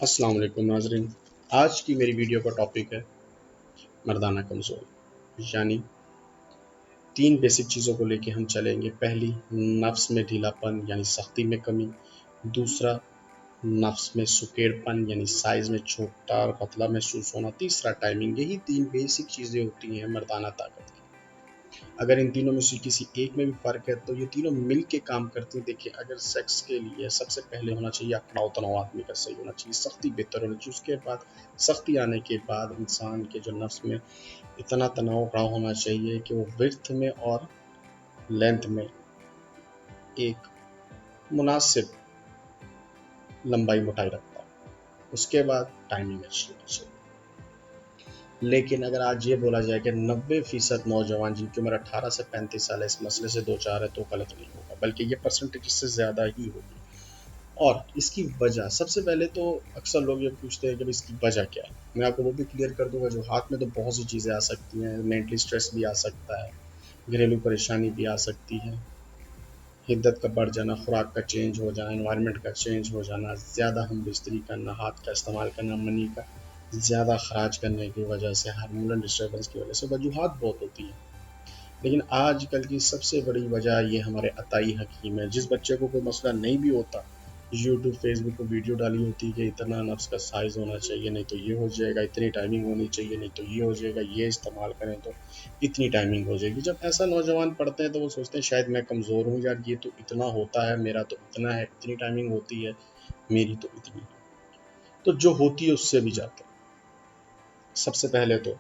السلام علیکم ناظرین، آج کی میری ویڈیو کا ٹاپک ہے مردانہ کمزوری، یعنی تین بیسک چیزوں کو لے کے ہم چلیں گے۔ پہلی، نفس میں ڈھیلا پن یعنی سختی میں کمی۔ دوسرا، نفس میں سکیڑ پن یعنی سائز میں چھوٹا اور پتلا محسوس ہونا۔ تیسرا، ٹائمنگ۔ یہی تین بیسک چیزیں ہوتی ہیں مردانہ طاقت کی۔ اگر ان تینوں میں سے کسی ایک میں بھی فرق ہے تو یہ تینوں مل کے کام کرتی ہیں۔ دیکھیں، اگر سیکس کے لیے سب سے پہلے ہونا چاہیے اکڑاؤ تناؤ آدمی کا صحیح ہونا چاہیے، سختی بہتر ہونی چاہیے۔ اس کے بعد سختی آنے کے بعد انسان کے جو نفس میں اتنا تناؤ اکڑاؤ ہونا چاہیے کہ وہ ورتھ میں اور لینتھ میں ایک مناسب لمبائی موٹائی رکھتا ہے۔ اس کے بعد ٹائمنگ اچھی ہونی چاہیے۔ لیکن اگر آج یہ بولا جائے کہ 90% نوجوان جن کی عمر 18 سے 35 سال ہے اس مسئلے سے دو چار ہے تو غلط نہیں ہوگا، بلکہ یہ پرسنٹیج اس سے زیادہ ہی ہوگی۔ اور اس کی وجہ، سب سے پہلے تو اکثر لوگ یہ پوچھتے ہیں کہ اس کی وجہ کیا ہے۔ میں آپ کو وہ بھی کلیئر کر دوں گا۔ جو ہاتھ میں تو بہت سی چیزیں آ سکتی ہیں، مینٹلی سٹریس بھی آ سکتا ہے، گھریلو پریشانی بھی آ سکتی ہے، حدت کا بڑھ جانا، خوراک کا چینج ہو جانا، انوائرمنٹ کا چینج ہو جانا، زیادہ ہم بستری کرنا، ہاتھ کا استعمال کرنا، منی کا زیادہ خراج کرنے کی وجہ سے، ہارمونل ڈسٹربنس کی وجہ سے وجوہات بہت ہوتی ہیں۔ لیکن آج کل کی سب سے بڑی وجہ یہ ہمارے عطائی حکیم ہے۔ جس بچے کو کوئی مسئلہ نہیں بھی ہوتا، یوٹیوب فیس بک کو ویڈیو ڈالی ہوتی ہے کہ اتنا نفس کا سائز ہونا چاہیے نہیں تو یہ ہو جائے گا، اتنی ٹائمنگ ہونی چاہیے نہیں تو یہ ہو جائے گا، یہ استعمال کریں تو اتنی ٹائمنگ ہو جائے گی۔ جب ایسا نوجوان پڑھتے ہیں تو وہ سوچتے ہیں شاید میں کمزور ہوں، یار یہ تو اتنا ہوتا ہے، میرا تو اتنا ہے، اتنی ٹائمنگ ہوتی ہے، میری تو اتنی ہے۔ تو جو ہوتی ہے اس سے بھی جاتا ہے۔ سب سے پہلے تو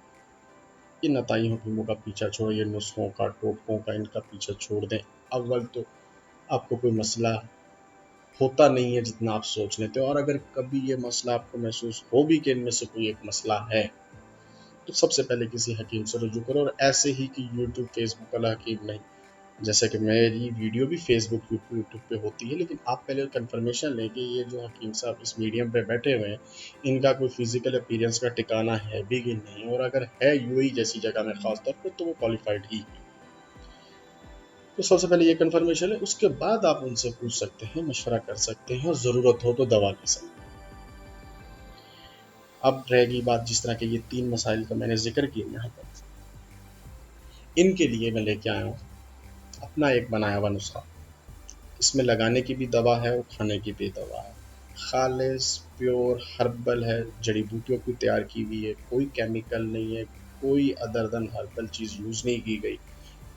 ان عطائی حکیموں کا پیچھا چھوڑیں، یہ نسخوں کا، ٹوٹکوں کا، ان کا پیچھا چھوڑ دیں۔ اول تو آپ کو کوئی مسئلہ ہوتا نہیں ہے جتنا آپ سوچ لیتے ہو، اور اگر کبھی یہ مسئلہ آپ کو محسوس ہو بھی کہ ان میں سے کوئی ایک مسئلہ ہے تو سب سے پہلے کسی حکیم سے رجوع کرو۔ اور ایسے ہی کہ یوٹیوب فیس بک والا حکیم نہیں، جیسے کہ میری ویڈیو بھی فیس بک یوٹیوب پہ ہوتی ہے، لیکن آپ پہلے کنفرمیشن لیں کہ یہ جو حکیم صاحب اس میڈیم پہ بیٹھے ہوئے ہیں ان کا کوئی فزیکل اپیرنس کا ٹھکانہ ہے بھی کہ نہیں، اور اگر ہے یو اے جیسی جگہ میں خاص طور پہ تو وہ کوالیفائڈ ہی ہے۔ تو سب سے پہلے یہ کنفرمیشن ہے، اس کے بعد آپ ان سے پوچھ سکتے ہیں، مشورہ کر سکتے ہیں، اور ضرورت ہو تو دوا لے سکتے ہیں۔ اب رہے گی بات جس طرح کے یہ تین مسائل کا میں نے ذکر کیا یہاں پر، ان کے لیے میں لے کے آیا ہوں اپنا ایک بنایا ہوا نسخہ۔ اس میں لگانے کی بھی دوا ہے اور کھانے کی بھی دوا ہے، خالص پیور ہربل ہے، جڑی بوٹیوں کی تیار کی ہوئی ہے، کوئی کیمیکل نہیں ہے، کوئی ادر دن ہربل چیز یوز نہیں کی گئی،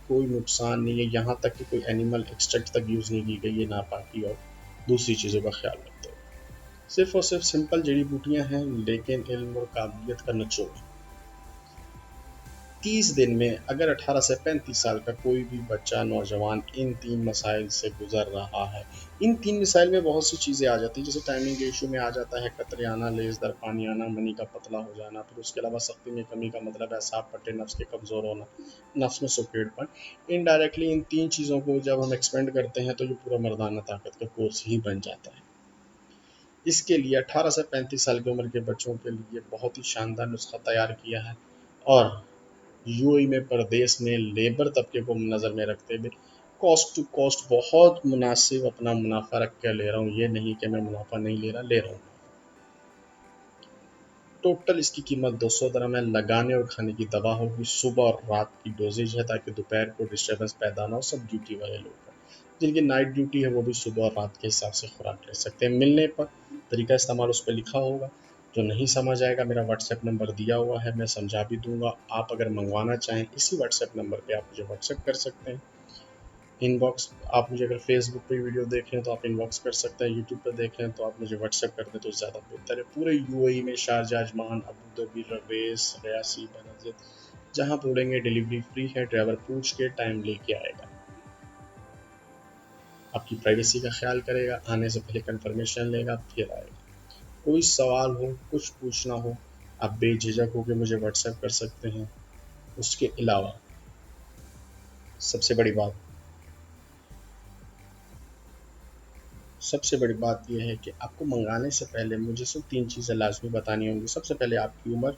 کوئی نقصان نہیں ہے، یہاں تک کہ کوئی اینیمل ایکسٹریکٹ تک یوز نہیں کی گئی ہے، ناپاکی اور دوسری چیزوں کا خیال رکھتے ہوئے۔ صرف اور صرف سمپل جڑی بوٹیاں ہیں، لیکن علم اور قابلیت کا نچوڑ۔ 30 دن میں اگر 18 سے 35 سال کا کوئی بھی بچہ نوجوان ان تین مسائل سے گزر رہا ہے، ان تین مسائل میں بہت سی چیزیں آ جاتی ہیں، جیسے ٹائمنگ ایشو میں آ جاتا ہے قطرے آنا، لیز در پانی آنا، منی کا پتلا ہو جانا، پھر اس کے علاوہ سختی میں کمی کا مطلب ہے صاف پٹے، نفس کے کمزور ہونا، نفس میں سکیڑ پن۔ انڈائریکٹلی ان تین چیزوں کو جب ہم ایکسپینڈ کرتے ہیں تو یہ پورا مردانہ طاقت کا کورس ہی بن جاتا ہے۔ اس کے لیے 18 سے 35 سال کی عمر کے بچوں کے لیے بہت ہی شاندار نسخہ تیار کیا ہے، اور یو اے میں پردیس میں لیبر طبقے کو نظر میں رکھتے ہوئے کاسٹ ٹو کاسٹ بہت مناسب اپنا منافع رکھ کے لے رہا ہوں۔ یہ نہیں کہ میں منافع نہیں لے رہا، لے رہا ہوں۔ ٹوٹل اس کی قیمت 200 درہم ہے۔ لگانے اور کھانے کی دوا ہوگی، صبح اور رات کی ڈوزیج ہے تاکہ دوپہر کو ڈسٹربنس پیدا نہ ہو۔ سب ڈیوٹی والے لوگ ہیں، جن کی نائٹ ڈیوٹی ہے وہ بھی صبح اور رات کے حساب سے خوراک لے سکتے ہیں۔ ملنے پر طریقہ استعمال اس پہ لکھا ہوگا، جو نہیں سمجھ آئے گا میرا واٹس ایپ نمبر دیا ہوا ہے، میں سمجھا بھی دوں گا۔ آپ اگر منگوانا چاہیں اسی واٹس ایپ نمبر پہ آپ مجھے واٹس ایپ کر سکتے ہیں۔ ان باکس آپ مجھے اگر فیس بک پہ ویڈیو دیکھ رہے ہیں تو آپ ان باکس کر سکتے ہیں، یوٹیوب پہ دیکھ رہے ہیں تو آپ مجھے واٹس ایپ کر دیں تو زیادہ بہتر ہے۔ پورے یو اے ای میں شارجہ، عجمان، ابوظہبی، رویس، ریاسی، بنازد جہاں بولیں گے ڈیلیوری فری ہے، ڈرائیور پوچھ کے ٹائم لے کے آئے گا، آپ کی پرائیویسی کا خیال کرے گا، آنے سے پہلے کنفرمیشن لے گا پھر آئے گا۔ کوئی سوال ہو، کچھ پوچھنا ہو، آپ بے جھجک ہو کے مجھے واٹس ایپ کر سکتے ہیں۔ اس کے علاوہ سب سے بڑی بات یہ ہے کہ آپ کو منگانے سے پہلے مجھے صرف تین چیزیں لازمی بتانی ہوں گی۔ سب سے پہلے آپ کی عمر،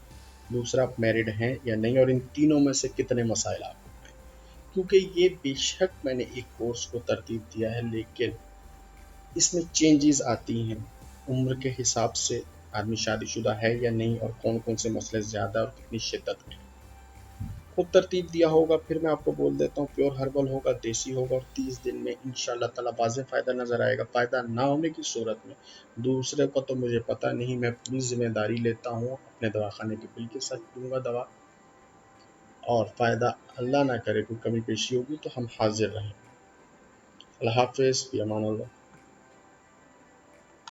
دوسرا آپ میرڈ ہیں یا نہیں، اور ان تینوں میں سے کتنے مسائل آپ کو ہیں۔ کیونکہ یہ بے شک میں نے ایک کورس کو ترتیب دیا ہے، لیکن اس میں چینجز آتی ہیں عمر کے حساب سے۔ آدمی شادی شدہ ہے یا نہیں، اور کون کون سے مسئلے زیادہ اور کتنی شدت میں۔ خود ترتیب دیا ہوگا، پھر میں آپ کو بول دیتا ہوں، پیور ہربل ہوگا، دیسی ہوگا، اور 30 دن میں انشاءاللہ تعالیٰ واضح فائدہ نظر آئے گا۔ فائدہ نہ ہونے کی صورت میں دوسرے کو تو مجھے پتہ نہیں، میں پوری ذمہ داری لیتا ہوں، اپنے دواخانے کے بل کے ساتھ دوں گا دوا، اور فائدہ اللہ نہ کرے کوئی کمی پیشی ہوگی تو ہم حاضر رہیں۔ اللہ حافظ، فی امان اللہ۔